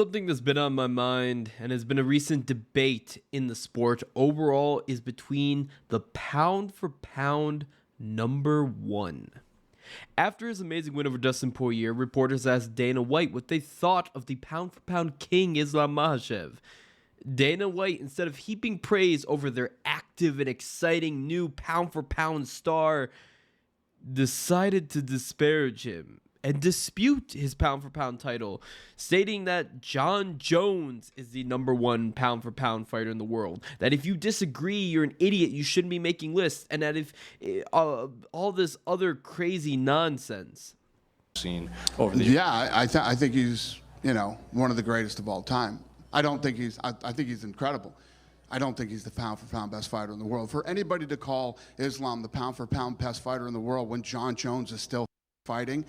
Something that's been on my mind and has been a recent debate in the sport overall is between the pound for pound number one. After his amazing win over Dustin Poirier, reporters asked Dana White what they thought of the pound for pound king Islam Makhachev. Dana White, instead of heaping praise over their active and exciting new pound for pound star, decided to disparage him and dispute his pound for pound title, stating that Jon Jones is the number one pound for pound fighter in the world. That if you disagree, you're an idiot, you shouldn't be making lists, and that if all this other crazy nonsense. Yeah, I think he's, one of the greatest of all time. I think he's incredible. I don't think he's the pound-for-pound best fighter in the world. For anybody to call Islam the pound-for-pound best fighter in the world when Jon Jones is still fighting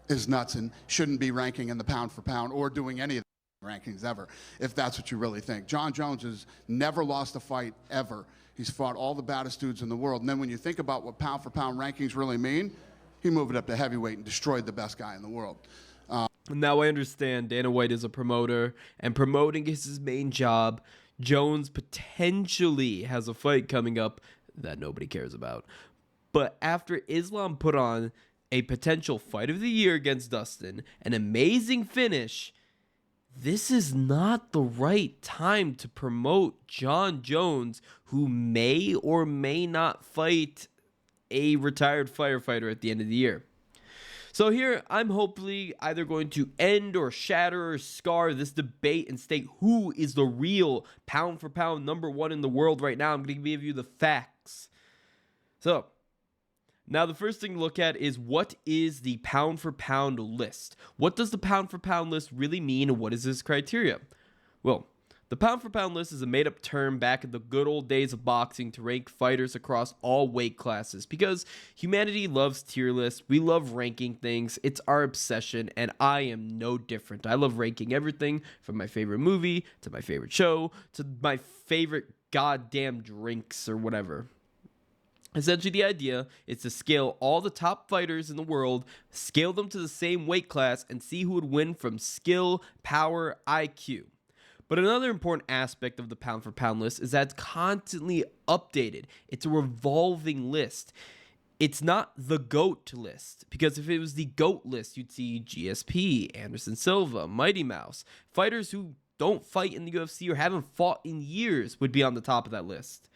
is nuts and shouldn't be ranking in the pound-for-pound or doing any of the rankings ever, if that's what you really think. Jon Jones has never lost a fight ever. He's fought all the baddest dudes in the world. And then when you think about what pound-for-pound rankings really mean, he moved it up to heavyweight and destroyed the best guy in the world. Now I understand Dana White is a promoter, and promoting is his main job. Jones potentially has a fight coming up that nobody cares about. But after Islam put on a potential fight of the year against Dustin, an amazing finish, this is not the right time to promote Jon Jones, who may or may not fight a retired firefighter at the end of the year. So here, I'm hopefully either going to end or shatter or scar this debate and state who is the real pound for pound number one in the world right now. I'm going to give you the facts. So, now the first thing to look at is what is the pound for pound list? What does the pound for pound list really mean, and what is its criteria? Well, the pound for pound list is a made up term back in the good old days of boxing to rank fighters across all weight classes, because humanity loves tier lists. We love ranking things. It's our obsession, and I am no different. I love ranking everything from my favorite movie to my favorite show to my favorite goddamn drinks or whatever. Essentially, the idea is to scale all the top fighters in the world, scale them to the same weight class, and see who would win from skill, power, IQ. But another important aspect of the pound for pound list is that it's constantly updated. It's a revolving list. It's not the GOAT list, because if it was the GOAT list, you'd see GSP, Anderson Silva, Mighty Mouse. Fighters who don't fight in the UFC or haven't fought in years would be on the top of that list.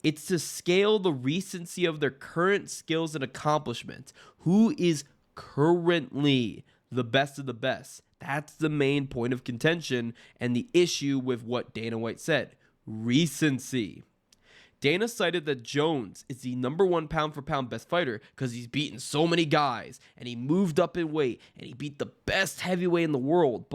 It's to scale the recency of their current skills and accomplishments. Who is currently the best of the best? That's the main point of contention and the issue with what Dana White said. Recency. Dana cited that Jones is the number one pound for pound best fighter because he's beaten so many guys and he moved up in weight and he beat the best heavyweight in the world.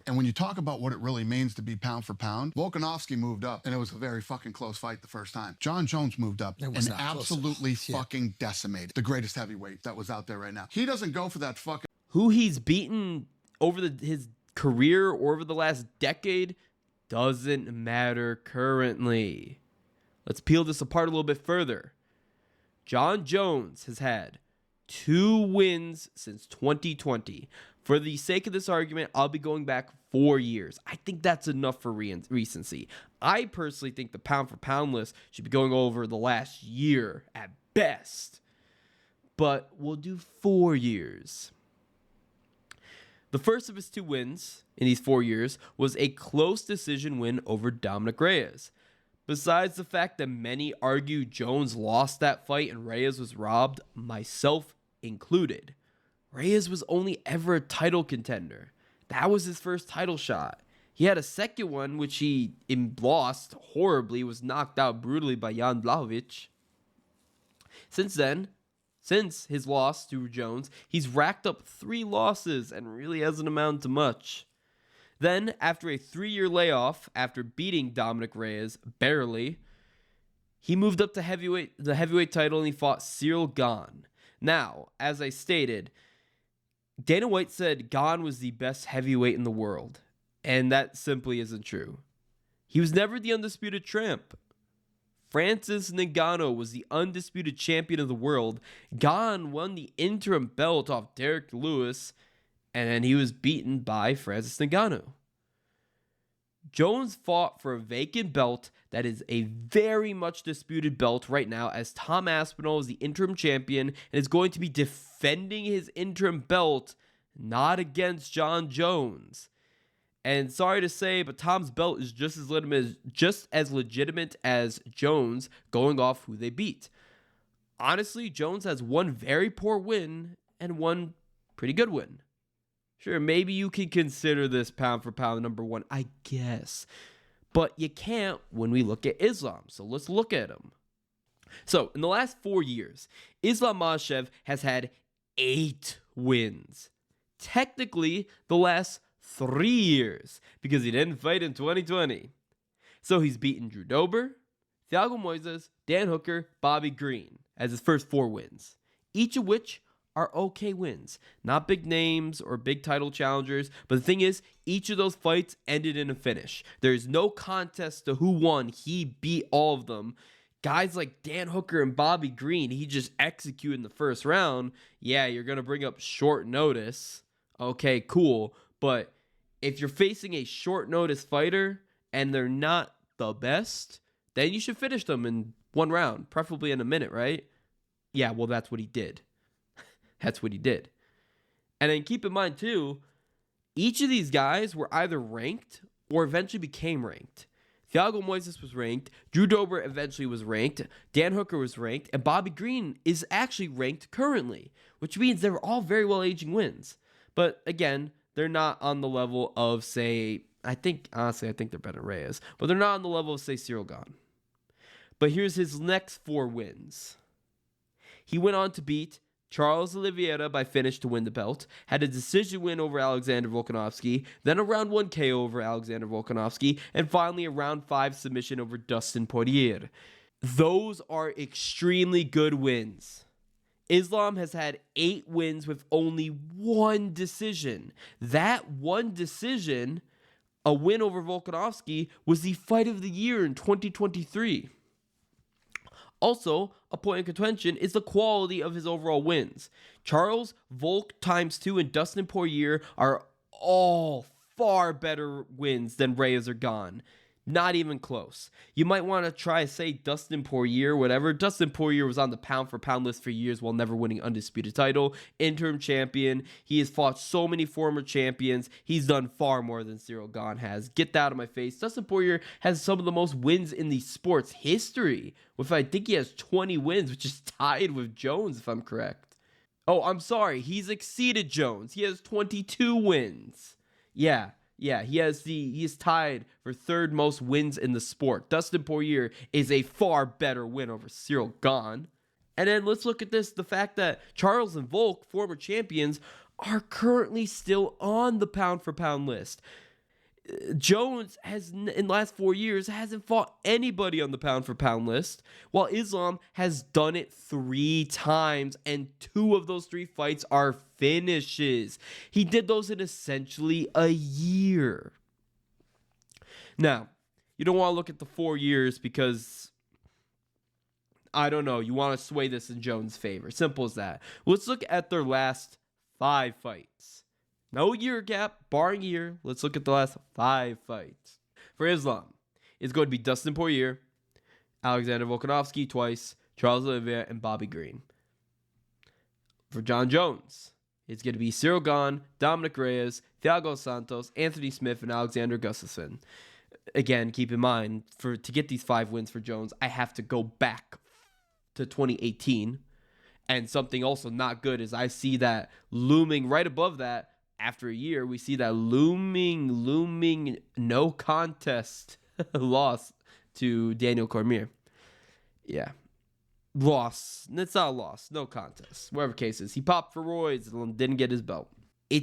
And when you talk about what it really means to be pound for pound, Volkanovski moved up and it was a very fucking close fight the first time. Jon Jones moved up and absolutely fucking decimated the greatest heavyweight that was out there right now. He doesn't go for that fucking... Who he's beaten over his career or over the last decade doesn't matter currently. Let's peel this apart a little bit further. Jon Jones has had 2 wins since 2020. For the sake of this argument, I'll be going back 4 years. I think that's enough for recency. I personally think the pound for pound list should be going over the last year at best. But we'll do 4 years. The first of his 2 wins in these 4 years was a close decision win over Dominic Reyes. Besides the fact that many argue Jones lost that fight and Reyes was robbed, myself included, Reyes was only ever a title contender. That was his first title shot. He had a second one, which he lost horribly, was knocked out brutally by Jan Blachowicz. Since his loss to Jones, he's racked up 3 losses and really hasn't amounted to much. Then, after a 3-year layoff, after beating Dominic Reyes barely, he moved up to the heavyweight title and he fought Cyril Gane. Now, as I stated, Dana White said Gane was the best heavyweight in the world, and that simply isn't true. He was never the undisputed champ. Francis Ngannou was the undisputed champion of the world. Gane won the interim belt off Derek Lewis, and then he was beaten by Francis Ngannou. Jones fought for a vacant belt that is a very much disputed belt right now, as Tom Aspinall is the interim champion and is going to be defending his interim belt, not against Jon Jones. And sorry to say, but Tom's belt is just as legitimate as Jones, going off who they beat. Honestly, Jones has one very poor win and one pretty good win. Sure, maybe you can consider this pound for pound number one, I guess. But you can't when we look at Islam. So let's look at him. So in the last 4 years, Islam Makhachev has had 8 wins. Technically, the last 3 years, because he didn't fight in 2020. So he's beaten Drew Dober, Thiago Moises, Dan Hooker, Bobby Green as his first 4 wins, each of which are okay wins. Not big names or big title challengers, but the thing is, each of those fights ended in a finish. There's no contest to who won. He beat all of them. Guys like Dan Hooker and Bobby Green, he just executed in the first round. Yeah, you're going to bring up short notice. Okay, cool. But if you're facing a short notice fighter and they're not the best, then you should finish them in 1 round, preferably in a minute, right? Yeah, well, that's what he did. That's what he did. And then keep in mind, too, each of these guys were either ranked or eventually became ranked. Thiago Moises was ranked. Drew Dober eventually was ranked. Dan Hooker was ranked. And Bobby Green is actually ranked currently, which means they were all very well-aging wins. But again, they're not on the level of, say, I think they're better than Reyes. But they're not on the level of, say, Cyril Gane. But here's his next 4 wins. He went on to beat Charles Oliveira by finish to win the belt, had a decision win over Alexander Volkanovski, then a round 1 KO over Alexander Volkanovski, and finally a round 5 submission over Dustin Poirier. Those are extremely good wins. Islam has had 8 wins with only 1 decision. That 1 decision, a win over Volkanovski, was the fight of the year in 2023. Also, a point of contention is the quality of his overall wins. Charles, Volk ×2, and Dustin Poirier are all far better wins than Reyes or Gane. Not even close. You might want to try to say Dustin Poirier, whatever. Dustin Poirier was on the pound for pound list for years while never winning undisputed title. Interim champion. He has fought so many former champions. He's done far more than Cyril Gane has. Get that out of my face. Dustin Poirier has some of the most wins in the sport's history. With, I think he has 20 wins, which is tied with Jones, if I'm correct. Oh, I'm sorry. He's exceeded Jones. He has 22 wins. Yeah, he is tied for 3rd most wins in the sport. Dustin Poirier is a far better win over Cyril Gane. And then let's look at the fact that Charles and Volk, former champions, are currently still on the pound for pound list. Jones has, in the last 4 years, hasn't fought anybody on the pound for pound list, while Islam has done it 3 times, and 2 of those 3 fights are finishes. He did those in essentially a year. Now, you don't want to look at the 4 years because, I don't know, you want to sway this in Jones' favor. Simple as that. Let's look at their last 5 fights. No year gap, barring year. Let's look at the last 5 fights. For Islam, it's going to be Dustin Poirier, Alexander Volkanovski twice, Charles Oliveira, and Bobby Green. For Jon Jones, it's going to be Cyril Gane, Dominic Reyes, Thiago Santos, Anthony Smith, and Alexander Gustafsson. Again, keep in mind, to get these 5 wins for Jones, I have to go back to 2018. And something also not good is I see that looming right above that. After a year, we see that looming no contest loss to Daniel Cormier. Yeah. Loss. It's not a loss. No contest. Whatever case is. He popped for roids and didn't get his belt. You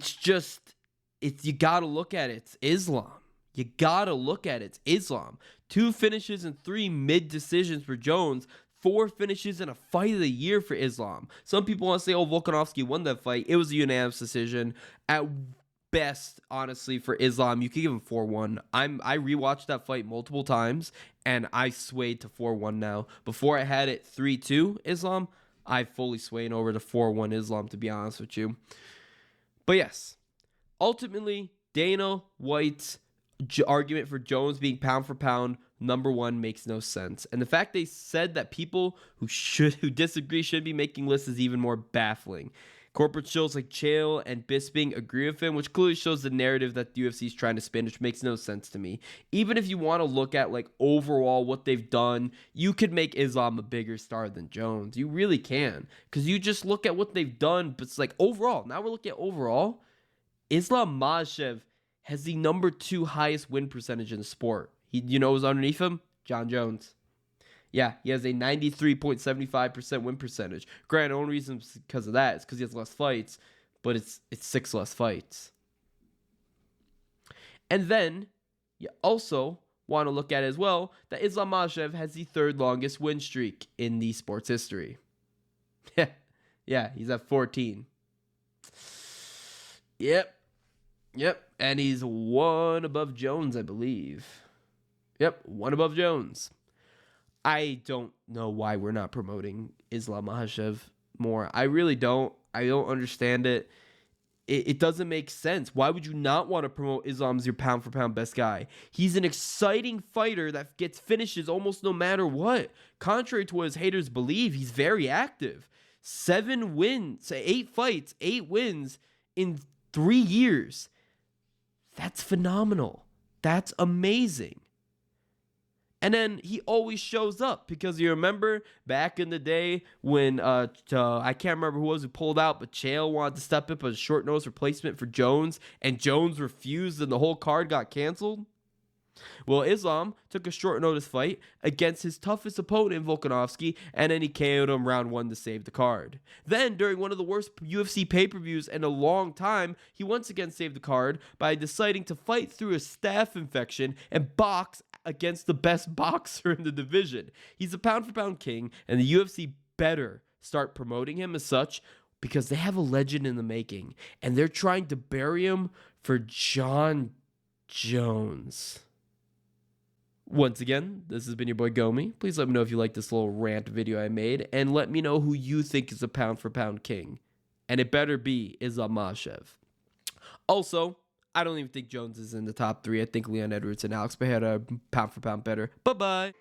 gotta look at it. It's Islam. You gotta look at it. It's Islam. 2 finishes and 3 mid-decisions for Jones. 4 finishes and a fight of the year for Islam. Some people want to say, Volkanovski won that fight. It was a unanimous decision. At best, honestly, for Islam, you could give him 4-1. I rewatched that fight multiple times, and I swayed to 4-1 now. Before I had it 3-2 Islam, I fully swayed over to 4-1 Islam, to be honest with you. But yes, ultimately, Dana White argument for Jones being pound for pound number one makes no sense. And the fact they said that people who disagree should be making lists is even more baffling. Corporate shows like Chael and Bisping agree with him, which clearly shows the narrative that the UFC is trying to spin, which makes no sense to me. Even if you want to look at like overall what they've done, you could make Islam a bigger star than Jones. You really can, because you just look at what they've done. But it's like overall. Now we're looking at overall. Islam Makhachev has the number 2 highest win percentage in the sport. You know who's underneath him? Jon Jones. Yeah, he has a 93.75% win percentage. Granted, the only reason because of that is because he has less fights, but it's 6 less fights. And then you also want to look at it as well that Islam Makhachev has the 3rd longest win streak in the sport's history. Yeah, he's at 14. Yep, and he's 1 above Jones, I believe. Yep, 1 above Jones. I don't know why we're not promoting Islam Makhachev more. I really don't. I don't understand it. It doesn't make sense. Why would you not want to promote Islam as your pound-for-pound best guy? He's an exciting fighter that gets finishes almost no matter what. Contrary to what his haters believe, he's very active. 7 wins, 8 fights, 8 wins in 3 years. That's phenomenal. That's amazing. And then he always shows up because you remember back in the day when I can't remember who pulled out, but Chael wanted to step up as a short notice replacement for Jones, and Jones refused, and the whole card got canceled. Well, Islam took a short notice fight against his toughest opponent, Volkanovski, and then he KO'd him round 1 to save the card. Then, during one of the worst UFC pay-per-views in a long time, he once again saved the card by deciding to fight through a staph infection and box against the best boxer in the division. He's a pound-for-pound king, and the UFC better start promoting him as such because they have a legend in the making, and they're trying to bury him for Jon Jones. Once again, this has been your boy Gomi. Please let me know if you like this little rant video I made, and let me know who you think is a pound-for-pound king. And it better be Islam Makhachev. Also, I don't even think Jones is in the top 3. I think Leon Edwards and Alex Pereira are pound-for-pound better. Bye-bye.